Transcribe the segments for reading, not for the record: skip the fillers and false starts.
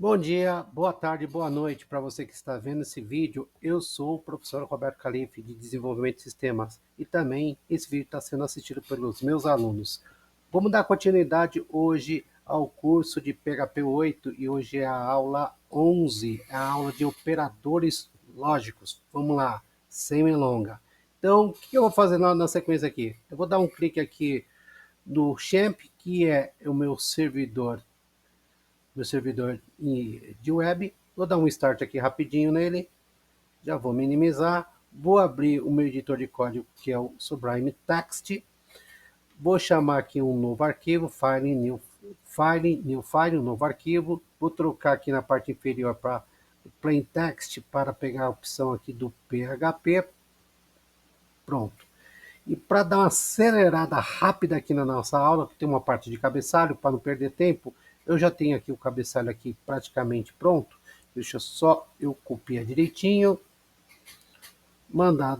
Bom dia, boa tarde, boa noite para você que está vendo esse vídeo. Eu sou o professor Roberto Calife de Desenvolvimento de Sistemas e também esse vídeo está sendo assistido pelos meus alunos. Vamos dar continuidade hoje ao curso de PHP 8 e hoje é a aula 11, a aula de operadores lógicos. Vamos lá, sem delonga. Então, o que eu vou fazer na sequência aqui? Eu vou dar um clique aqui no Champ, que é o meu servidor de web. Vou dar um start aqui rapidinho nele, já vou minimizar, vou abrir o meu editor de código que é o Sublime Text, vou chamar aqui um novo arquivo, new file, um novo arquivo, vou trocar aqui na parte inferior para plain text para pegar a opção aqui do PHP, pronto. E para dar uma acelerada rápida aqui na nossa aula, que tem uma parte de cabeçalho, para não perder tempo, eu já tenho aqui o cabeçalho aqui praticamente pronto. Deixa só eu copiar direitinho, mandar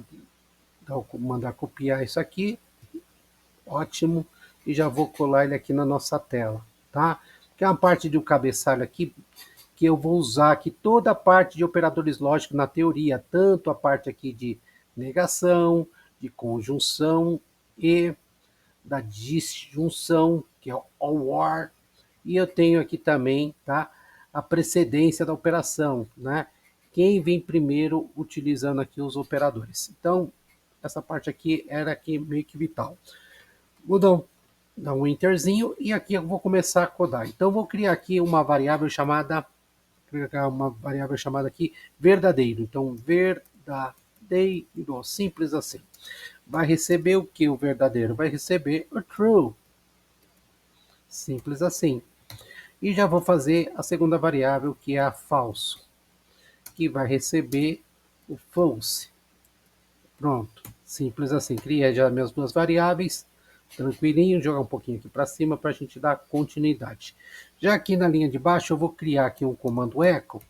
copiar isso aqui, ótimo, e já vou colar ele aqui na nossa tela, tá? Que é uma parte do cabeçalho aqui que eu vou usar aqui toda a parte de operadores lógicos na teoria, tanto a parte aqui de negação, de conjunção e da disjunção, que é o OR, e eu tenho aqui também, tá, a precedência da operação, né? Quem vem primeiro utilizando aqui os operadores. Então, essa parte aqui era aqui meio que vital. Vou dar um enterzinho e aqui eu vou começar a codar. Então, eu vou criar aqui uma variável chamada aqui verdadeiro. Então, verdadeiro, simples assim. Vai receber o que o verdadeiro? Vai receber o true. Simples assim. E já vou fazer a segunda variável, que é a falso, que vai receber o false. Pronto. Simples assim. Criei já minhas duas variáveis. Tranquilinho, jogar um pouquinho aqui para cima para a gente dar continuidade. Já aqui na linha de baixo eu vou criar aqui um comando echo.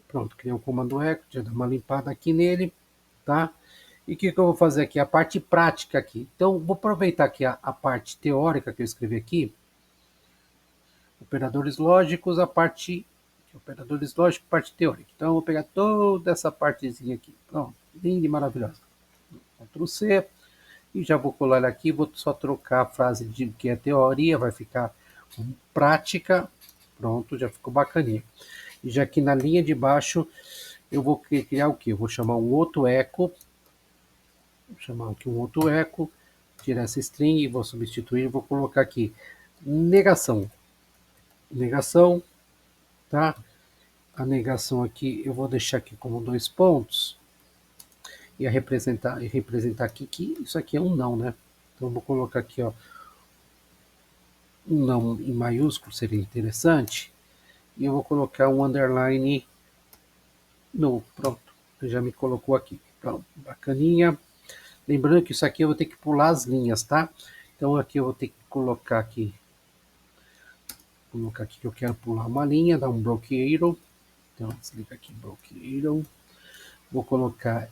Pronto, criei um comando echo, já dá uma limpada aqui nele, tá? E o que eu vou fazer aqui? A parte prática aqui. Então, vou aproveitar aqui a parte teórica que eu escrevi aqui, operadores lógicos, operadores lógicos, parte teórica. Então, eu vou pegar toda essa partezinha aqui. Pronto, linda e maravilhosa. Ctrl C, e já vou colar aqui, vou só trocar a frase de que é teoria, vai ficar prática. Pronto, já ficou bacaninha. E já aqui na linha de baixo, eu vou criar o que? Eu vou chamar um outro echo. Vou chamar aqui um outro echo, tirar essa string e vou substituir, vou colocar aqui negação. Negação, tá? A negação aqui eu vou deixar aqui como 2 pontos e representar aqui que isso aqui é um não, né? Então eu vou colocar aqui, ó, um não em maiúsculo seria interessante, e eu vou colocar um underline no, pronto, já me colocou aqui, pronto, bacaninha. Lembrando que isso aqui eu vou ter que pular as linhas, tá? Então aqui eu vou ter que colocar aqui que eu quero pular uma linha, dar um broke arrow. Então, desliga aqui broke arrow. Vou colocar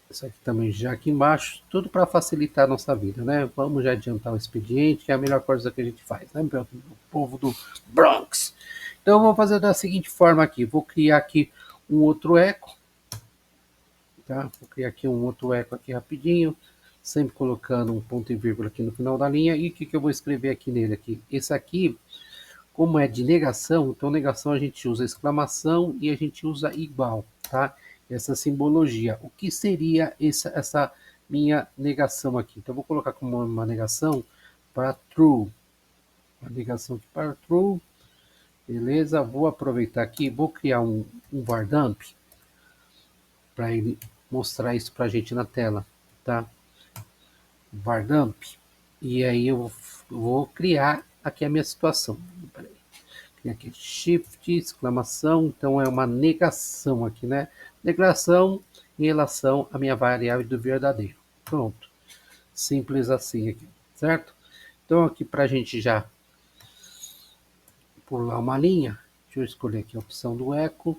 isso aqui também já aqui embaixo, tudo para facilitar a nossa vida, né? Vamos já adiantar o expediente, que é a melhor coisa que a gente faz, né? O povo do Bronx. Então, eu vou fazer da seguinte forma aqui, vou criar aqui um outro eco, tá? Vou criar aqui um outro eco aqui rapidinho, sempre colocando um ponto e vírgula aqui no final da linha, e o que eu vou escrever aqui nele aqui? Esse aqui, como é de negação, então negação a gente usa exclamação e a gente usa igual, tá? Essa simbologia. O que seria essa minha negação aqui? Então, eu vou colocar como uma negação para true. Uma negação aqui para true. Beleza? Vou aproveitar aqui, vou criar um var dump para ele mostrar isso para a gente na tela, tá? Var dump. E aí eu vou criar aqui a minha situação. Peraí. Aqui, shift, exclamação, então é uma negação aqui, né? Negação em relação à minha variável do verdadeiro. Pronto. Simples assim aqui, certo? Então aqui para a gente já pular uma linha, deixa eu escolher aqui a opção do eco.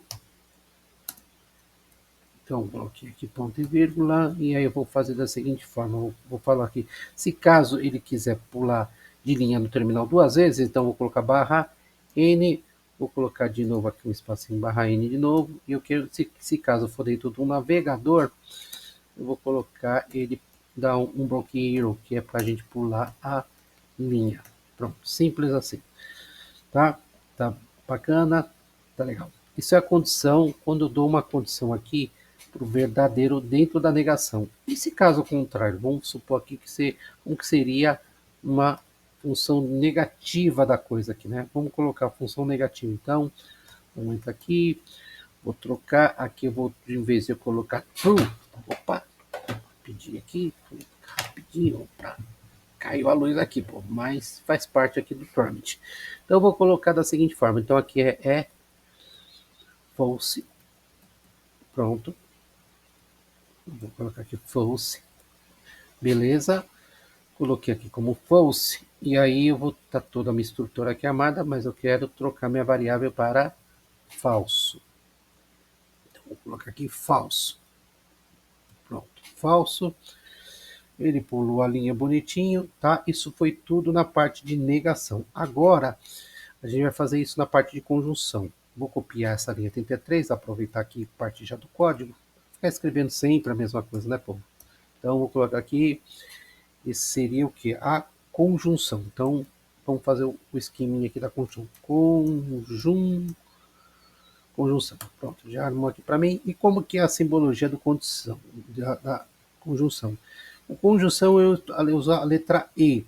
Então coloquei aqui ponto e vírgula, e aí eu vou fazer da seguinte forma, eu vou falar aqui, se caso ele quiser pular de linha no terminal duas vezes, então vou colocar barra N Vou colocar de novo aqui um espacinho barra N de novo. E eu quero, se caso for dentro do navegador, eu vou colocar ele, dar um bloqueio, que é para a gente pular a linha. Pronto, simples assim. Tá? Tá bacana? Tá legal. Isso é a condição, quando eu dou uma condição aqui para o verdadeiro dentro da negação. E se caso contrário, vamos supor aqui como que seria uma função negativa da coisa aqui, né? Vamos colocar a função negativa. Então, vamos entrar aqui, vou trocar aqui, eu vou, em vez de eu colocar true, opa, pedir aqui, rapidinho, opa, caiu a luz aqui, pô, mas faz parte aqui do prompt. Então eu vou colocar da seguinte forma, então aqui é false, pronto, vou colocar aqui false, beleza, coloquei aqui como false, e aí eu vou estar toda a minha estrutura aqui armada, mas eu quero trocar minha variável para falso. Então vou colocar aqui falso, pronto, falso, ele pulou a linha bonitinho, tá? Isso foi tudo na parte de negação. Agora, a gente vai fazer isso na parte de conjunção. Vou copiar essa linha 33, aproveitar aqui parte já do código. Ficar escrevendo sempre a mesma coisa, né, povo? Então, vou colocar aqui, esse seria o que? A conjunção. Então, vamos fazer o esqueminha aqui da conjunção. Conjunção. Pronto, já armou aqui para mim. E como que é a simbologia do condição, da conjunção? A conjunção eu uso a letra E.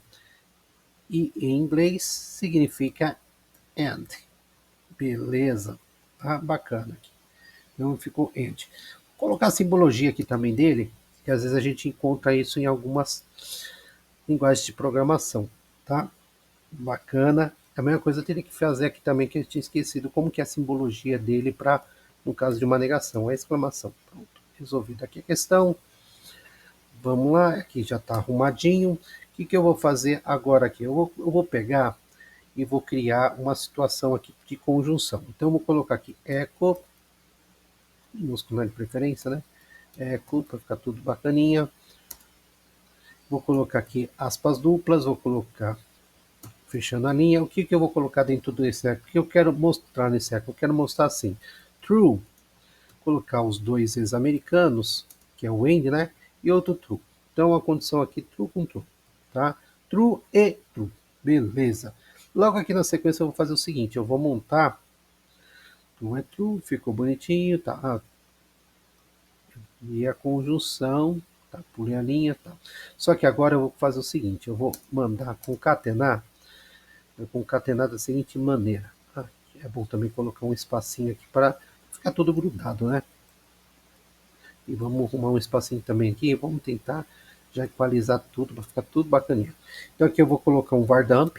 E em inglês significa and. Beleza, tá bacana aqui. Então ficou and. Vou colocar a simbologia aqui também dele, que às vezes a gente encontra isso em algumas linguagens de programação, tá? Bacana. A mesma coisa eu teria que fazer aqui também, que eu tinha esquecido, como que é a simbologia dele para, no caso de uma negação, a exclamação. Pronto, resolvida aqui a questão. Vamos lá, aqui já está arrumadinho. O que eu vou fazer agora aqui? Eu vou pegar e vou criar uma situação aqui de conjunção. Então, eu vou colocar aqui echo, minúsculo de preferência, né? Echo, para ficar tudo bacaninha. Vou colocar aqui aspas duplas, vou colocar fechando a linha. O que eu vou colocar dentro desse echo? O que eu quero mostrar nesse echo? Eu quero mostrar assim, true, colocar os dois ex-americanos, que é o AND, né? E outro true. Então, a condição aqui, true com true, tá? True e true. Beleza. Logo aqui na sequência eu vou fazer o seguinte, eu vou montar, true é true, ficou bonitinho, tá? E a conjunção, tá? Pulei a linha, tá? Só que agora eu vou fazer o seguinte, eu vou mandar concatenar, da seguinte maneira. É bom também colocar um espacinho aqui para ficar tudo grudado, né? E vamos arrumar um espacinho também aqui, vamos tentar já equalizar tudo para ficar tudo bacaninha. Então aqui eu vou colocar um var dump.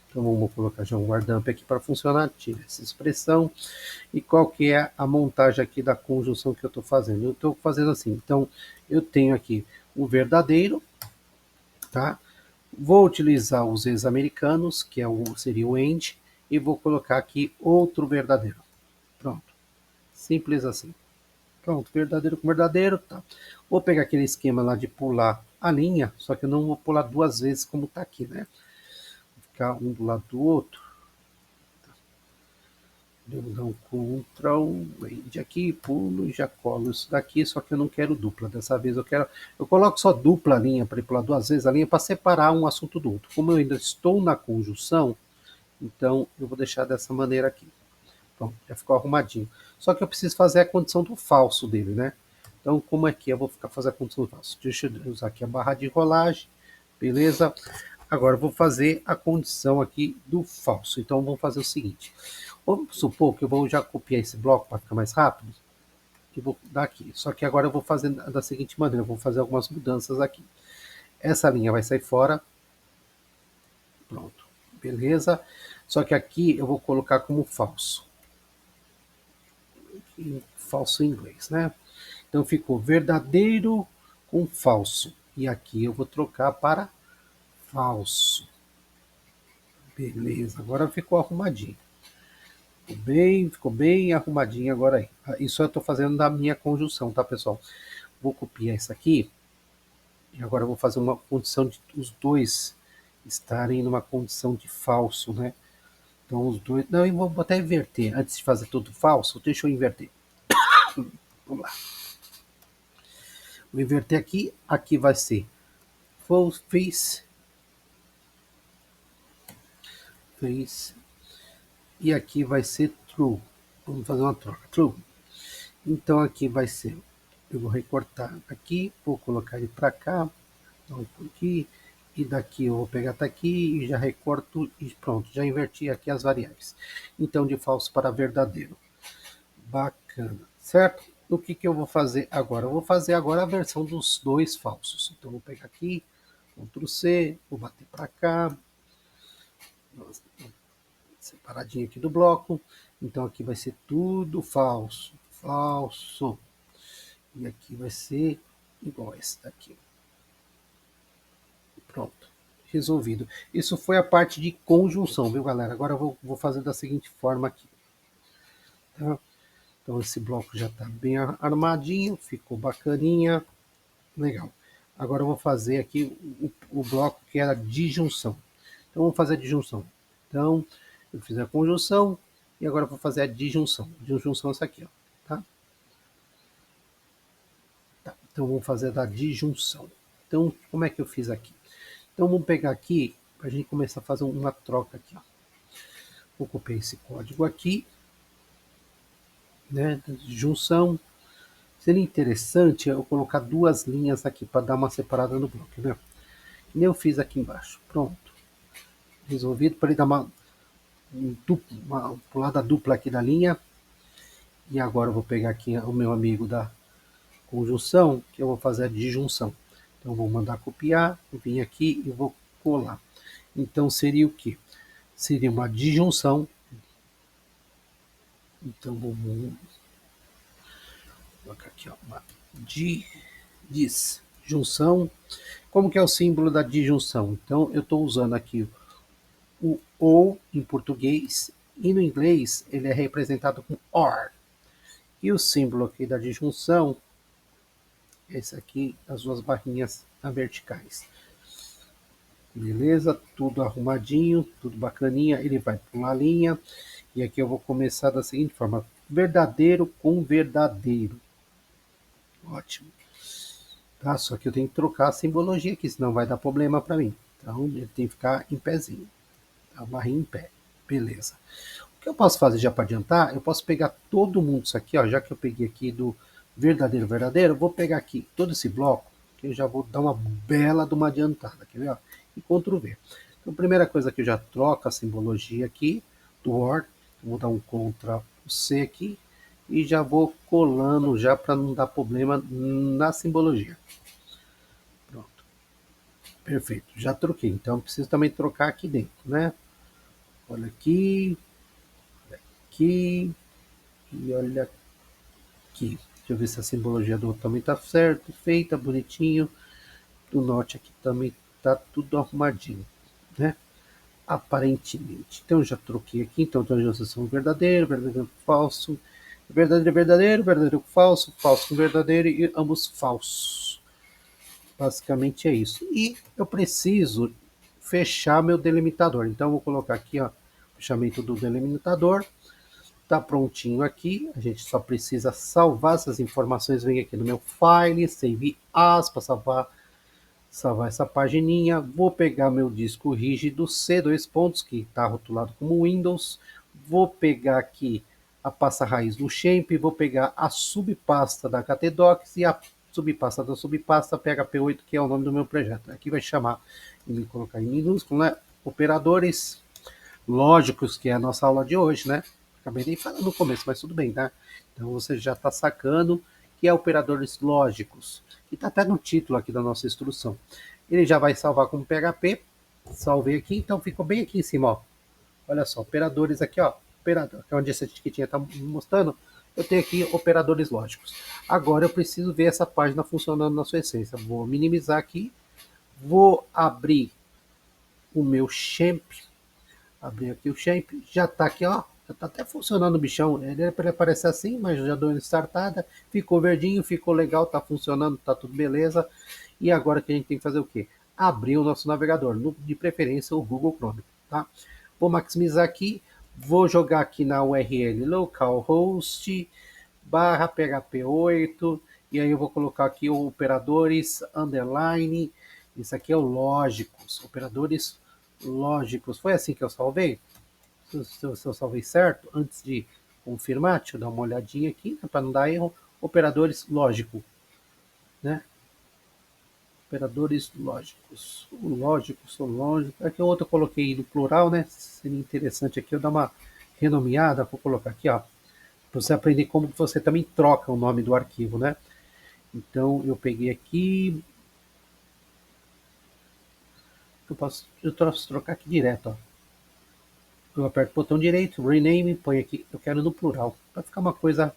Então vamos colocar já um var dump aqui para funcionar, tira essa expressão. E qual que é a montagem aqui da conjunção que eu estou fazendo? Eu estou fazendo assim, então eu tenho aqui o verdadeiro, tá? Vou utilizar os ex-americanos, que seria o AND, e vou colocar aqui outro verdadeiro. Pronto, simples assim. Pronto, verdadeiro com verdadeiro, tá. Vou pegar aquele esquema lá de pular a linha, só que eu não vou pular duas vezes como tá aqui, né? Vou ficar um do lado do outro. Eu vou dar um Ctrl, End aqui, pulo e já colo isso daqui, só que eu não quero dupla. Dessa vez eu coloco só dupla linha para pular duas vezes a linha para separar um assunto do outro. Como eu ainda estou na conjunção, então eu vou deixar dessa maneira aqui. Pronto, já ficou arrumadinho. Só que eu preciso fazer a condição do falso dele, né? Então, como é que eu vou ficar fazendo a condição do falso? Deixa eu usar aqui a barra de rolagem, beleza? Agora eu vou fazer a condição aqui do falso. Então, vamos fazer o seguinte. Vamos supor que eu vou já copiar esse bloco para ficar mais rápido. E vou dar aqui. Só que agora eu vou fazer da seguinte maneira. Eu vou fazer algumas mudanças aqui. Essa linha vai sair fora. Pronto. Beleza? Só que aqui eu vou colocar como falso. Falso em inglês, né? Então ficou verdadeiro com falso. E aqui eu vou trocar para falso. Beleza, agora ficou arrumadinho. Ficou bem arrumadinho agora aí. Isso eu estou fazendo da minha conjunção, tá, pessoal? Vou copiar isso aqui. E agora eu vou fazer uma condição de os dois estarem numa condição de falso, né? Então os dois. Não, eu vou até inverter. Antes de fazer tudo falso, deixa eu inverter. Vamos lá. Vou inverter aqui. Aqui vai ser false, face. E aqui vai ser true. Vamos fazer uma troca. True. Então aqui vai ser. Eu vou recortar aqui. Vou colocar ele para cá. Aqui. E daqui eu vou pegar até aqui e já recorto e pronto, já inverti aqui as variáveis. Então de falso para verdadeiro. Bacana, certo? O que eu vou fazer agora? Eu vou fazer agora a versão dos dois falsos. Então vou pegar aqui, Ctrl C, vou bater para cá, separadinho aqui do bloco. Então aqui vai ser tudo falso, falso. E aqui vai ser igual a esse daqui. Pronto, resolvido. Isso foi a parte de conjunção, viu, galera? Agora eu vou fazer da seguinte forma aqui. Tá? Então esse bloco já está bem armadinho, ficou bacaninha, legal. Agora eu vou fazer aqui o bloco que era disjunção. Então vamos fazer a disjunção. Então eu fiz a conjunção e agora eu vou fazer a disjunção. Disjunção é essa aqui, ó, tá? Tá? Então vamos fazer da disjunção. Então como é que eu fiz aqui? Então vamos pegar aqui para a gente começar a fazer uma troca aqui, ó. Vou copiar esse código aqui, né? Junção. Seria interessante eu colocar duas linhas aqui para dar uma separada no bloco, né? Que nem eu fiz aqui embaixo. Pronto. Resolvido para ele dar uma pulada dupla aqui da linha. E agora eu vou pegar aqui o meu amigo da conjunção, que eu vou fazer a disjunção. Então vou mandar copiar, vim aqui e vou colar. Então seria o que? Seria uma disjunção. Então vamos colocar aqui, ó, uma disjunção. Como que é o símbolo da disjunção? Então eu estou usando aqui o ou em português e no inglês ele é representado com or. E o símbolo aqui da disjunção, esse aqui, as duas barrinhas verticais. Beleza? Tudo arrumadinho, tudo bacaninha. Ele vai pular a linha. E aqui eu vou começar da seguinte forma: verdadeiro com verdadeiro. Ótimo. Tá? Só que eu tenho que trocar a simbologia aqui, senão vai dar problema para mim. Então ele tem que ficar em pezinho. A barrinha em pé. Beleza. O que eu posso fazer já para adiantar? Eu posso pegar todo mundo isso aqui, ó, já que eu peguei aqui do verdadeiro, vou pegar aqui todo esse bloco, que eu já vou dar uma bela de uma adiantada, quer ver, ó, e Ctrl V. Então, primeira coisa que eu já troco a simbologia aqui do OR, vou dar um Ctrl C aqui e já vou colando já para não dar problema na simbologia. Pronto. Perfeito, já troquei. Então preciso também trocar aqui dentro, né? Olha aqui, aqui e olha aqui. Deixa eu ver se a simbologia do outro também tá certo, feita, bonitinho. Do norte aqui também tá tudo arrumadinho, né? Aparentemente. Então já troquei aqui, então transição verdadeiro, verdadeiro falso, verdadeiro falso, falso com verdadeiro e ambos falsos. Basicamente é isso. E eu preciso fechar meu delimitador. Então eu vou colocar aqui, ó, fechamento do delimitador. Tá prontinho aqui, a gente só precisa salvar essas informações, vem aqui no meu file, save as, para salvar essa pagininha, vou pegar meu disco rígido C, dois pontos, que está rotulado como Windows, vou pegar aqui a pasta raiz do Champ, vou pegar a subpasta da KTDocs e a subpasta da subpasta PHP8, que é o nome do meu projeto. Aqui vai chamar, e colocar em minúsculo, né? Operadores lógicos, que é a nossa aula de hoje, né? Acabei nem falando no começo, mas tudo bem, tá? Então você já está sacando que é operadores lógicos, que está até no título aqui da nossa instrução. Ele já vai salvar como PHP, salvei aqui, então ficou bem aqui em cima, ó. Olha só, operadores aqui, ó, operador, que é onde essa etiquetinha está mostrando, eu tenho aqui operadores lógicos. Agora eu preciso ver essa página funcionando na sua essência. Vou minimizar aqui, vou abrir o meu Champ, abrir aqui o Shape, já está aqui, ó, já está até funcionando o bichão. Ele aparece assim, mas já deu uma startada, ficou verdinho, ficou legal, está funcionando, está tudo beleza. E agora que a gente tem que fazer o quê? Abrir o nosso navegador, de preferência o Google Chrome, tá? Vou maximizar aqui, Vou jogar aqui na URL localhost /php8 e aí eu vou colocar aqui o operadores underline. Isso aqui é o lógicos, operadores lógicos. Foi assim que eu salvei? Se eu salvei certo, antes de confirmar, deixa eu dar uma olhadinha aqui, né, para não dar erro. Operadores lógico, né? Operadores lógicos. O lógico. Aqui o outro eu coloquei no plural, né? Seria interessante aqui eu dar uma renomeada, vou colocar aqui, ó, para você aprender como você também troca o nome do arquivo, né? Então eu peguei aqui, eu posso trocar aqui direto, ó. Eu aperto o botão direito, rename, põe aqui, eu quero no plural, para ficar uma coisa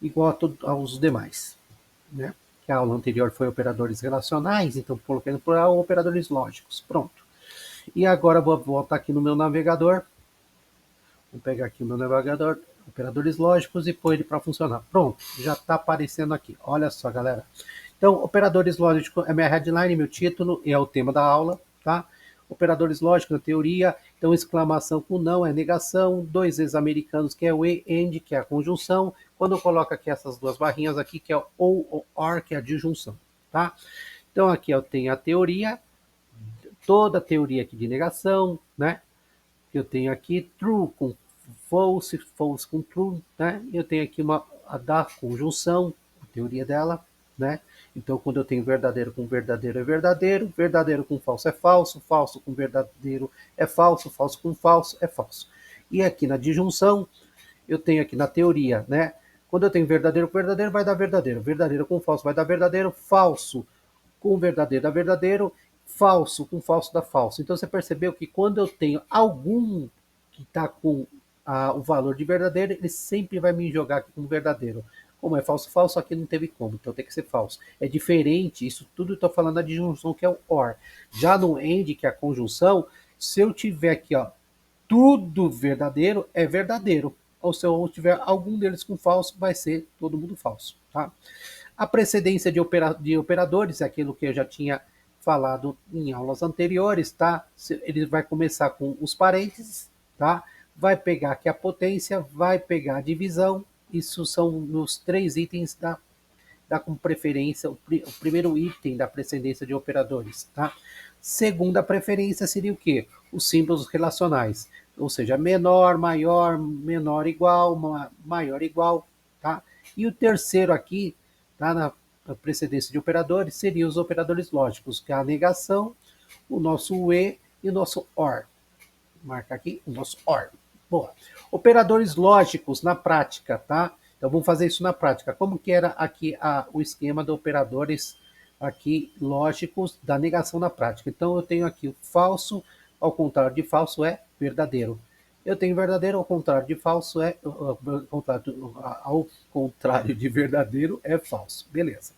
igual aos demais, né? Que a aula anterior foi operadores relacionais, então coloquei no plural operadores lógicos, pronto. E agora vou voltar aqui no meu navegador, vou pegar aqui o meu navegador, operadores lógicos e pôr ele para funcionar. Pronto, já está aparecendo aqui, olha só, galera. Então, operadores lógicos é minha headline, meu título, e é o tema da aula, tá? Operadores lógicos, na teoria, então exclamação com não é negação, dois ex-americanos, que é o and, que é a conjunção, quando eu coloco aqui essas duas barrinhas aqui, que é o ou or, que é a disjunção, tá? Então, aqui eu tenho a teoria, toda a teoria aqui de negação, né? Eu tenho aqui true com false, false com true, né? Eu tenho aqui a da conjunção, a teoria dela, né? Então, quando eu tenho verdadeiro com verdadeiro é verdadeiro, verdadeiro com falso é falso, falso com verdadeiro é falso, falso com falso é falso. E aqui na disjunção, eu tenho aqui na teoria, né? Quando eu tenho verdadeiro com verdadeiro, vai dar verdadeiro. Verdadeiro com falso vai dar verdadeiro. Falso com verdadeiro dá verdadeiro. Falso com falso dá falso. Então você percebeu que quando eu tenho algum que está com o valor de verdadeiro, ele sempre vai me jogar aqui como verdadeiro. Como é falso, falso, aqui não teve como, então tem que ser falso. É diferente, isso tudo eu estou falando da disjunção, que é o OR. Já no AND, que é a conjunção, se eu tiver aqui, ó, tudo verdadeiro, é verdadeiro. Ou se eu tiver algum deles com falso, vai ser todo mundo falso, tá? A precedência de operadores é aquilo que eu já tinha falado em aulas anteriores, tá? Ele vai começar com os parênteses, tá? Vai pegar aqui a potência, vai pegar a divisão. Isso são os três itens da com preferência, o primeiro item da precedência de operadores, tá? Segunda preferência seria o quê? Os símbolos relacionais, ou seja, menor, maior, menor igual, maior igual, tá? E o terceiro aqui, tá, na precedência de operadores, seriam os operadores lógicos, que é a negação, o nosso e o nosso OR. Marca aqui o nosso OR. Boa. Operadores lógicos na prática, tá? Então vamos fazer isso na prática. Como que era aqui o esquema de operadores aqui lógicos da negação na prática? Então eu tenho aqui o falso, ao contrário de falso é verdadeiro. Eu tenho verdadeiro, ao contrário de falso ao contrário de verdadeiro é falso. Beleza.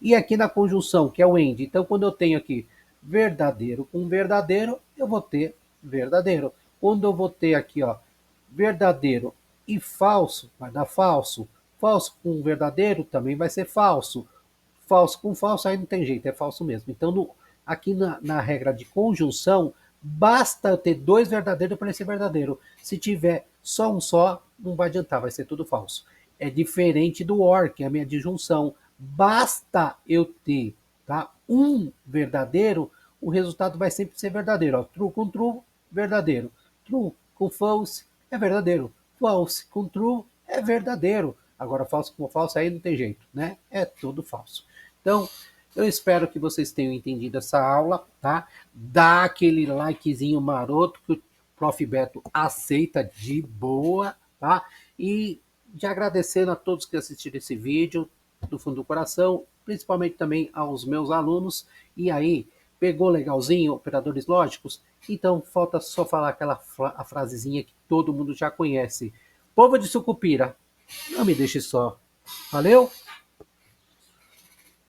E aqui na conjunção, que é o AND, então quando eu tenho aqui verdadeiro com verdadeiro, eu vou ter verdadeiro. Quando eu vou ter aqui, ó, verdadeiro e falso, vai dar falso. Falso com verdadeiro também vai ser falso. Falso com falso, aí não tem jeito, é falso mesmo. Então, aqui na regra de conjunção, basta eu ter dois verdadeiros para ser verdadeiro. Se tiver só um só, não vai adiantar, vai ser tudo falso. É diferente do OR, que é a minha disjunção. Basta eu ter, tá, um verdadeiro, o resultado vai sempre ser verdadeiro. Ó. True com true, verdadeiro. True com false, é verdadeiro. False com true, é verdadeiro. Agora, falso com falso, aí não tem jeito, né? É tudo falso. Então, eu espero que vocês tenham entendido essa aula, tá? Dá aquele likezinho maroto que o Prof. Beto aceita de boa, tá? E de agradecendo a todos que assistiram esse vídeo, do fundo do coração, principalmente também aos meus alunos. E aí, pegou legalzinho, operadores lógicos? Então, falta só falar a frasezinha que todo mundo já conhece. Povo de Sucupira, não me deixe só. Valeu?